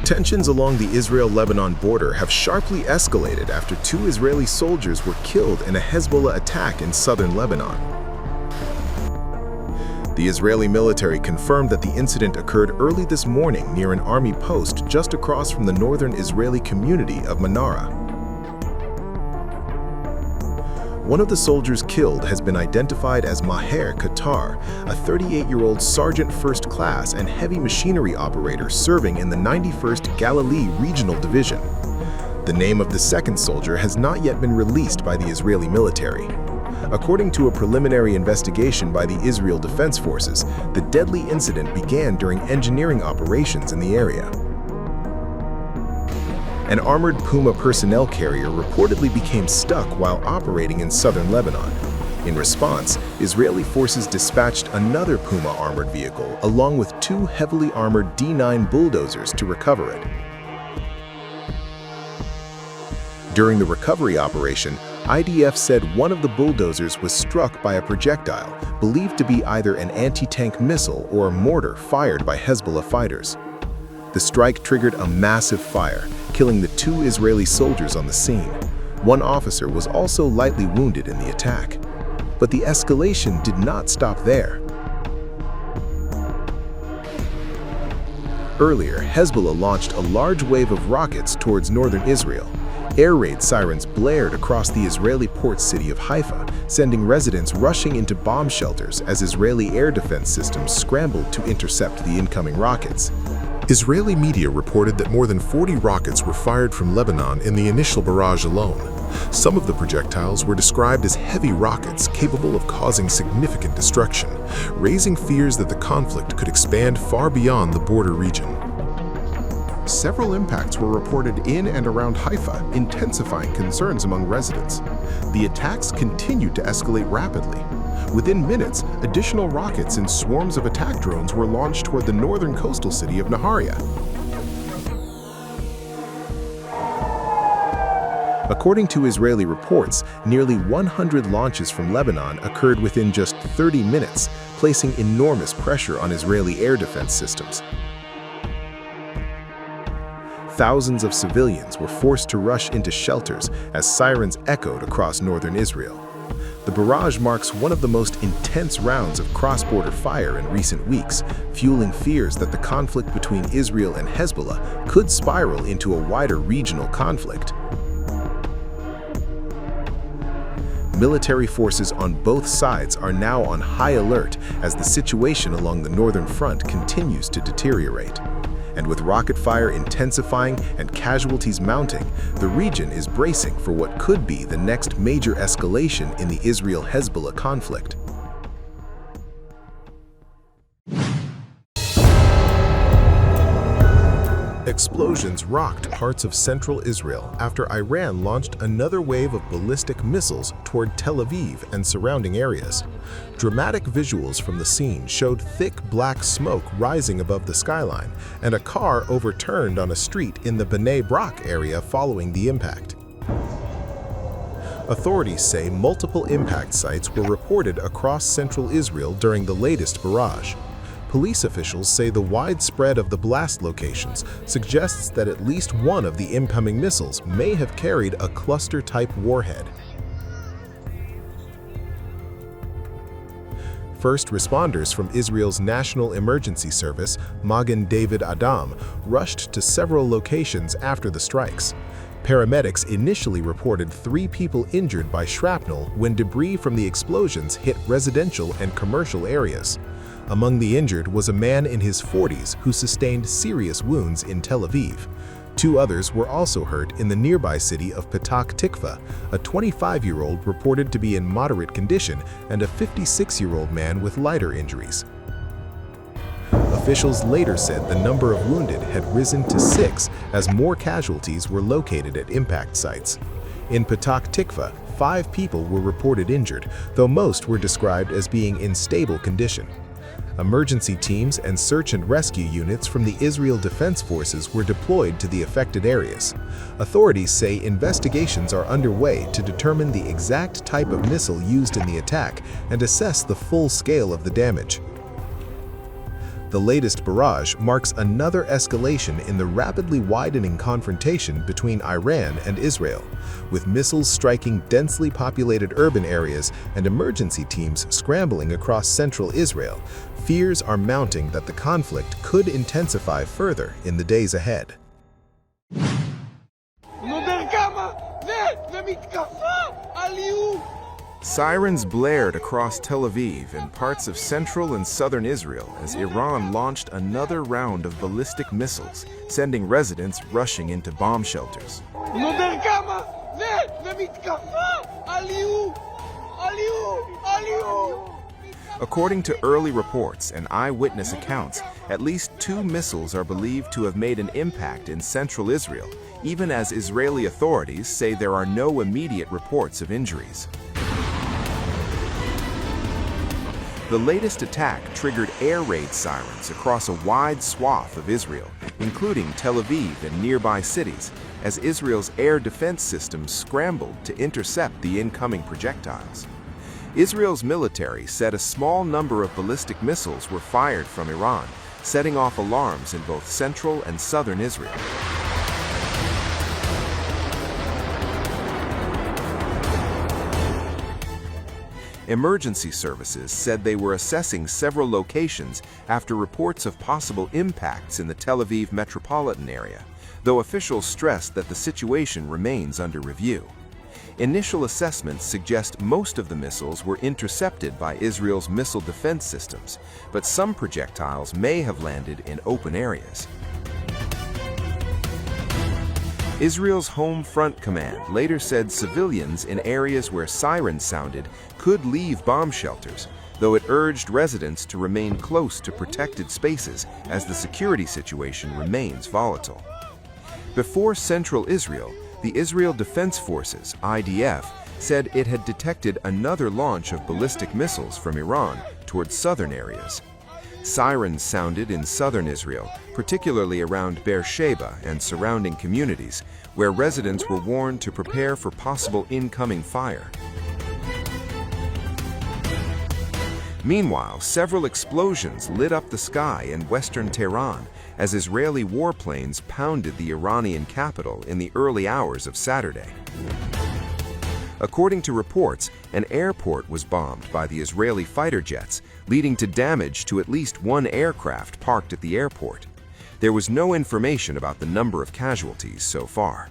Tensions along the Israel-Lebanon border have sharply escalated after 2 Israeli soldiers were killed in a Hezbollah attack in southern Lebanon. The Israeli military confirmed that the incident occurred early this morning near an army post just across from the northern Israeli community of Manara. One of the soldiers killed has been identified as Maher Qatar, a 38-year-old Sergeant First Class and heavy machinery operator serving in the 91st Galilee Regional Division. The name of the second soldier has not yet been released by the Israeli military. According to a preliminary investigation by the Israel Defense Forces, the deadly incident began during engineering operations in the area. An armored Puma personnel carrier reportedly became stuck while operating in southern Lebanon. In response, Israeli forces dispatched another Puma armored vehicle along with 2 heavily armored D9 bulldozers to recover it. During the recovery operation, IDF said one of the bulldozers was struck by a projectile, believed to be either an anti-tank missile or a mortar fired by Hezbollah fighters. The strike triggered a massive fire, killing the 2 Israeli soldiers on the scene. One officer was also lightly wounded in the attack. But the escalation did not stop there. Earlier, Hezbollah launched a large wave of rockets towards northern Israel. Air raid sirens blared across the Israeli port city of Haifa, sending residents rushing into bomb shelters as Israeli air defense systems scrambled to intercept the incoming rockets. Israeli media reported that more than 40 rockets were fired from Lebanon in the initial barrage alone. Some of the projectiles were described as heavy rockets capable of causing significant destruction, raising fears that the conflict could expand far beyond the border region. Several impacts were reported in and around Haifa, intensifying concerns among residents. The attacks continued to escalate rapidly. Within minutes, additional rockets and swarms of attack drones were launched toward the northern coastal city of Manara. According to Israeli reports, nearly 100 launches from Lebanon occurred within just 30 minutes, placing enormous pressure on Israeli air defense systems. Thousands of civilians were forced to rush into shelters as sirens echoed across northern Israel. The barrage marks one of the most intense rounds of cross-border fire in recent weeks, fueling fears that the conflict between Israel and Hezbollah could spiral into a wider regional conflict. Military forces on both sides are now on high alert as the situation along the northern front continues to deteriorate. And with rocket fire intensifying and casualties mounting, the region is bracing for what could be the next major escalation in the Israel-Hezbollah conflict. Explosions rocked parts of central Israel after Iran launched another wave of ballistic missiles toward Tel Aviv and surrounding areas. Dramatic visuals from the scene showed thick black smoke rising above the skyline and a car overturned on a street in the Bnei Brak area following the impact. Authorities say multiple impact sites were reported across central Israel during the latest barrage. Police officials say the widespread of the blast locations suggests that at least one of the incoming missiles may have carried a cluster-type warhead. First responders from Israel's National Emergency Service, Magen David Adom, rushed to several locations after the strikes. Paramedics initially reported 3 people injured by shrapnel when debris from the explosions hit residential and commercial areas. Among the injured was a man in his 40s who sustained serious wounds in Tel Aviv. 2 others were also hurt in the nearby city of Petach Tikva, a 25-year-old reported to be in moderate condition and a 56-year-old man with lighter injuries. Officials later said the number of wounded had risen to 6 as more casualties were located at impact sites. In Petach Tikva, 5 people were reported injured, though most were described as being in stable condition. Emergency teams and search and rescue units from the Israel Defense Forces were deployed to the affected areas. Authorities say investigations are underway to determine the exact type of missile used in the attack and assess the full scale of the damage. The latest barrage marks another escalation in the rapidly widening confrontation between Iran and Israel, with missiles striking densely populated urban areas and emergency teams scrambling across central Israel. Fears are mounting that the conflict could intensify further in the days ahead. Sirens blared across Tel Aviv and parts of central and southern Israel as Iran launched another round of ballistic missiles, sending residents rushing into bomb shelters. According to early reports and eyewitness accounts, at least 2 missiles are believed to have made an impact in central Israel, even as Israeli authorities say there are no immediate reports of injuries. The latest attack triggered air raid sirens across a wide swath of Israel, including Tel Aviv and nearby cities, as Israel's air defense systems scrambled to intercept the incoming projectiles. Israel's military said a small number of ballistic missiles were fired from Iran, setting off alarms in both central and southern Israel. Emergency services said they were assessing several locations after reports of possible impacts in the Tel Aviv metropolitan area, though officials stressed that the situation remains under review. Initial assessments suggest most of the missiles were intercepted by Israel's missile defense systems, but some projectiles may have landed in open areas. Israel's Home Front Command later said civilians in areas where sirens sounded could leave bomb shelters, though it urged residents to remain close to protected spaces as the security situation remains volatile. Before central Israel, the Israel Defense Forces, IDF, said it had detected another launch of ballistic missiles from Iran towards southern areas. Sirens sounded in southern Israel, particularly around Beersheba and surrounding communities, where residents were warned to prepare for possible incoming fire. Meanwhile, several explosions lit up the sky in western Tehran as Israeli warplanes pounded the Iranian capital in the early hours of Saturday. According to reports, an airport was bombed by the Israeli fighter jets, leading to damage to at least 1 aircraft parked at the airport. There was no information about the number of casualties so far.